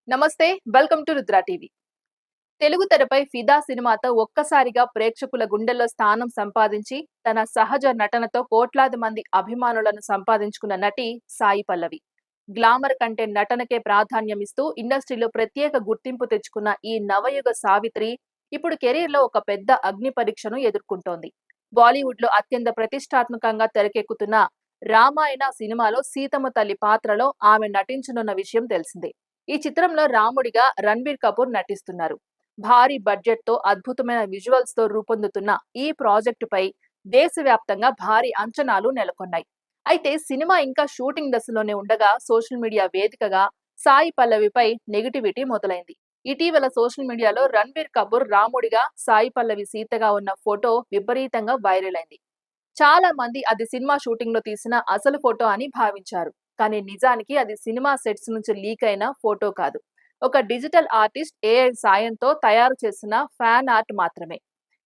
నమస్తే. Welcome to Rudra TV. Telugu తెరపై ఫిదా సినిమాతో ఒక్కసారిగా ప్రేక్షకుల గుండెల్లో స్థానం సంపాదించి తన సహజ నటనతో కోట్లాది మంది అభిమానులను సంపాదించుకున్న నటి సాయి పల్లవి. గ్లామర్ కంటే నటనకే ప్రాధాన్యమిస్తూ ఇండస్ట్రీలో ప్రత్యేక గుర్తింపు తెచ్చుకున్న ఈ నవయుగ సావిత్రి ఇప్పుడు కెరీర్లో ఒక పెద్ద అగ్ని పరీక్షను ఎదుర్కొంటోంది. బాలీవుడ్ లో అత్యంత ప్రతిష్టాత్మకంగా తెరకెక్కుతున్న రామాయణ సినిమాలో సీతమ్మ తల్లి పాత్రలో ఆమె నటించనున్న విషయం తెలిసిందే. ఈ చిత్రంలో రాముడిగా రణ్బీర్ కపూర్ నటిస్తున్నారు. భారీ బడ్జెట్ తో అద్భుతమైన విజువల్స్ తో రూపొందుతున్న ఈ ప్రాజెక్టుపై దేశవ్యాప్తంగా భారీ అంచనాలు నెలకొన్నాయి. అయితే సినిమా ఇంకా షూటింగ్ దశలోనే ఉండగా సోషల్ మీడియా వేదికగా సాయి పల్లవిపై నెగిటివిటీ మొదలైంది. ఇటీవల సోషల్ మీడియాలో రణ్బీర్ కపూర్ రాముడిగా, సాయి పల్లవి సీతగా ఉన్న ఫోటో విపరీతంగా వైరల్ అయింది. చాలా మంది అది సినిమా షూటింగ్ లో తీసిన అసలు ఫోటో అని భావించారు. కానీ నిజానికి అది సినిమా సెట్స్ నుంచి లీక్ అయిన ఫోటో కాదు. ఒక డిజిటల్ ఆర్టిస్ట్ ఏఐ సాయంతో తయారు చేసిన ఫ్యాన్ ఆర్ట్ మాత్రమే.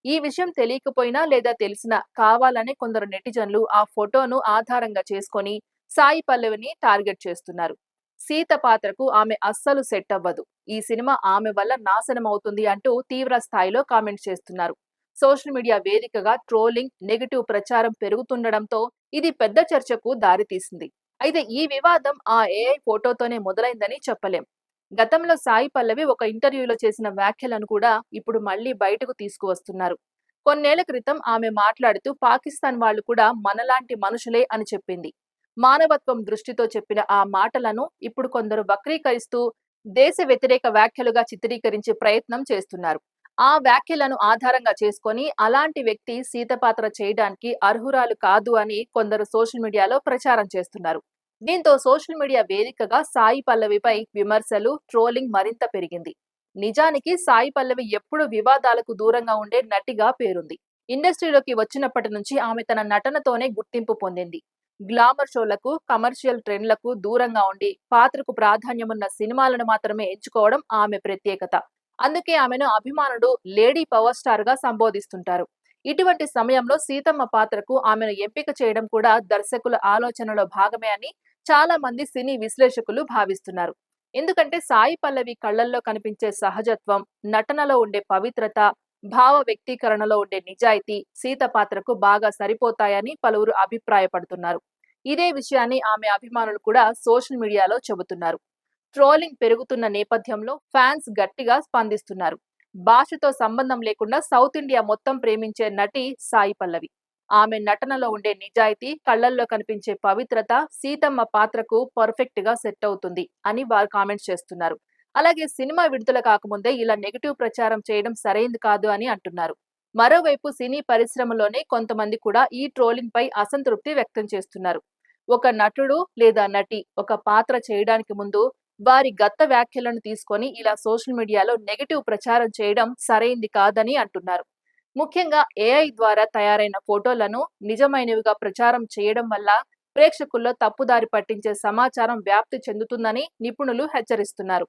ఈ విషయం తెలియకపోయినా లేదా తెలిసినా కావాలని కొందరు నెటిజన్లు ఆ ఫోటోను ఆధారంగా చేసుకొని సాయి పల్లవిని టార్గెట్ చేస్తున్నారు. సీత పాత్రకు ఆమె అస్సలు సెట్ అవ్వదు. ఈ సినిమా ఆమె వల్ల నాశనం అవుతుంది అంటూ తీవ్ర స్థాయిలో కామెంట్ చేస్తున్నారు. సోషల్ మీడియా వేదికగా ట్రోలింగ్, నెగటివ్ ప్రచారం పెరుగుతుండడంతో ఇది పెద్ద చర్చకు దారితీసింది. అయితే ఈ వివాదం ఆ ఏఐ ఫోటోతోనే మొదలైందని చెప్పలేం. గతంలో సాయి పల్లవి ఒక ఇంటర్వ్యూలో చేసిన వ్యాఖ్యలను కూడా ఇప్పుడు మళ్లీ బయటకు తీసుకువస్తున్నారు. కొన్నేళ్ల క్రితం ఆమె మాట్లాడుతూ పాకిస్తాన్ వాళ్ళు కూడా మనలాంటి మనుషులే అని చెప్పింది. మానవత్వం దృష్టితో చెప్పిన ఆ మాటలను ఇప్పుడు కొందరు వక్రీకరిస్తూ దేశ వ్యతిరేక వ్యాఖ్యలుగా చిత్రీకరించే ప్రయత్నం చేస్తున్నారు. ఆ వ్యాఖ్యలను ఆధారంగా చేసుకొని అలాంటి వ్యక్తి సీత పాత్ర చేయడానికి అర్హురాలు కాదు అని కొందరు సోషల్ మీడియాలో ప్రచారం చేస్తున్నారు. దీంతో సోషల్ మీడియా వేదికగా సాయి పల్లవిపై విమర్శలు, ట్రోలింగ్ మరింత పెరిగింది. నిజానికి సాయి పల్లవి ఎప్పుడు వివాదాలకు దూరంగా ఉండే నటిగా పేరుంది. ఇండస్ట్రీలోకి వచ్చినప్పటి నుంచి ఆమె తన నటనతోనే గుర్తింపు పొందింది. గ్లామర్ షోలకు, కమర్షియల్ ట్రెండ్లకు దూరంగా ఉండి పాత్రకు ప్రాధాన్యమున్న సినిమాలను మాత్రమే ఎంచుకోవడం ఆమె ప్రత్యేకత. అందుకే ఆమెను అభిమానులు లేడీ పవర్ స్టార్ గా సంబోధిస్తుంటారు. ఇటువంటి సమయంలో సీతమ్మ పాత్రకు ఆమెను ఎంపిక చేయడం కూడా దర్శకుల ఆలోచనలో భాగమే అని చాలా మంది సినీ విశ్లేషకులు భావిస్తున్నారు. ఎందుకంటే సాయి పల్లవి కళ్లల్లో కనిపించే సహజత్వం, నటనలో ఉండే పవిత్రత, భావ వ్యక్తీకరణలో ఉండే నిజాయితీ సీత పాత్రకు బాగా సరిపోతాయని పలువురు అభిప్రాయపడుతున్నారు. ఇదే విషయాన్ని ఆమె అభిమానులు కూడా సోషల్ మీడియాలో చెబుతున్నారు. ట్రోలింగ్ పెరుగుతున్న నేపథ్యంలో ఫ్యాన్స్ గట్టిగా స్పందిస్తున్నారు. భాషతో సంబంధం లేకుండా సౌత్ ఇండియా మొత్తం ప్రేమించే నటి సాయి పల్లవి. ఆమె నటనలో ఉండే నిజాయితీ, కళ్లల్లో కనిపించే పవిత్రత సీతమ్మ పాత్రకు పర్ఫెక్ట్ గా సెట్ అవుతుంది అని వారు కామెంట్స్ చేస్తున్నారు. అలాగే సినిమా విడుదల కాకముందే ఇలా నెగటివ్ ప్రచారం చేయడం సరైంది కాదు అని అంటున్నారు. మరోవైపు సినీ పరిశ్రమలోనే కొంతమంది కూడా ఈ ట్రోలింగ్ పై అసంతృప్తి వ్యక్తం చేస్తున్నారు. ఒక నటుడు లేదా నటి ఒక పాత్ర చేయడానికి ముందు వారి గత వ్యాఖ్యలను తీసుకొని ఇలా సోషల్ మీడియాలో నెగటివ్ ప్రచారం చేయడం సరైంది కాదని అంటున్నారు. ముఖ్యంగా ఏఐ ద్వారా తయారైన ఫోటోలను నిజమైనవిగా ప్రచారం చేయడం వల్ల ప్రేక్షకుల్లో తప్పుదారి పట్టించే సమాచారం వ్యాప్తి చెందుతుందని నిపుణులు హెచ్చరిస్తున్నారు.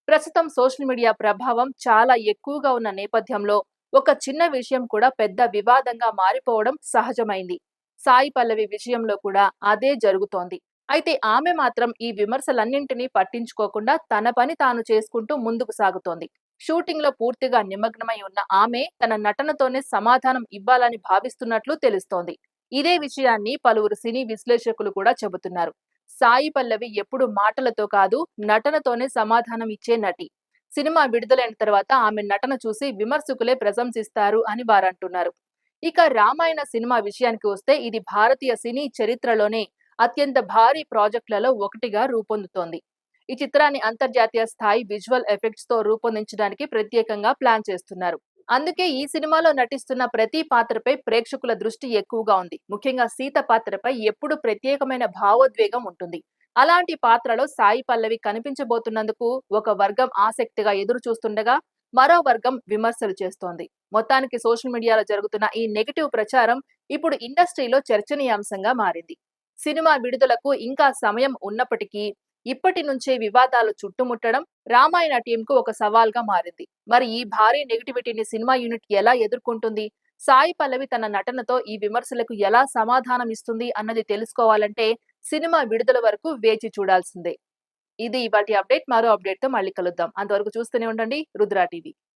ప్రస్తుతం సోషల్ మీడియా ప్రభావం చాలా ఎక్కువగా ఉన్న నేపథ్యంలో ఒక చిన్న విషయం కూడా పెద్ద వివాదంగా మారిపోవడం సహజమైంది. సాయి పల్లవి విషయంలో కూడా అదే జరుగుతోంది. అయితే ఆమె మాత్రం ఈ విమర్శలన్నింటినీ పట్టించుకోకుండా తన పని తాను చేసుకుంటూ ముందుకు సాగుతోంది. షూటింగ్ లో పూర్తిగా నిమగ్నమై ఉన్న ఆమె తన నటనతోనే సమాధానం ఇవ్వాలని భావిస్తున్నట్లు తెలుస్తోంది. ఇదే విషయాన్ని పలువురు సినీ విశ్లేషకులు కూడా చెబుతున్నారు. సాయి పల్లవి ఎప్పుడు మాటలతో కాదు, నటనతోనే సమాధానం ఇచ్చే నటి. సినిమా విడుదలైన తర్వాత ఆమె నటన చూసి విమర్శకులే ప్రశంసిస్తారు అని వారంటున్నారు. ఇక రామాయణ సినిమా విషయానికి వస్తే ఇది భారతీయ సినీ చరిత్రలోనే అత్యంత భారీ ప్రాజెక్టులలో ఒకటిగా రూపొందుతోంది. ఈ చిత్రాన్ని అంతర్జాతీయ స్థాయి విజువల్ ఎఫెక్ట్స్ తో రూపొందించడానికి ప్రత్యేకంగా ప్లాన్ చేస్తున్నారు. అందుకే ఈ సినిమాలో నటిస్తున్న ప్రతి పాత్రపై ప్రేక్షకుల దృష్టి ఎక్కువగా ఉంది. ముఖ్యంగా సీత పాత్రపై ఎప్పుడు ప్రత్యేకమైన భావోద్వేగం ఉంటుంది. అలాంటి పాత్రలో సాయి పల్లవి కనిపించబోతున్నందుకు ఒక వర్గం ఆసక్తిగా ఎదురు చూస్తుండగా మరో వర్గం విమర్శలు చేస్తోంది. మొత్తానికి సోషల్ మీడియాలో జరుగుతున్న ఈ నెగటివ్ ప్రచారం ఇప్పుడు ఇండస్ట్రీలో చర్చనీయాంశంగా మారింది. సినిమా విడుదలకు ఇంకా సమయం ఉన్నప్పటికీ ఇప్పటి నుంచే వివాదాలు చుట్టుముట్టడం రామాయణ టీంకు ఒక సవాల్గా మారింది. మరి ఈ భారీ నెగటివిటీని సినిమా యూనిట్ ఎలా ఎదుర్కొంటుంది? సాయి పల్లవి తన నటనతో ఈ విమర్శలకు ఎలా సమాధానం ఇస్తుంది అన్నది తెలుసుకోవాలంటే సినిమా విడుదల వరకు వేచి చూడాల్సిందే. ఇది ఇవాల్టి అప్డేట్. మరో అప్డేట్ తో మళ్ళీ కలుద్దాం. అంతవరకు చూస్తూనే ఉండండి రుద్ర టీవీ.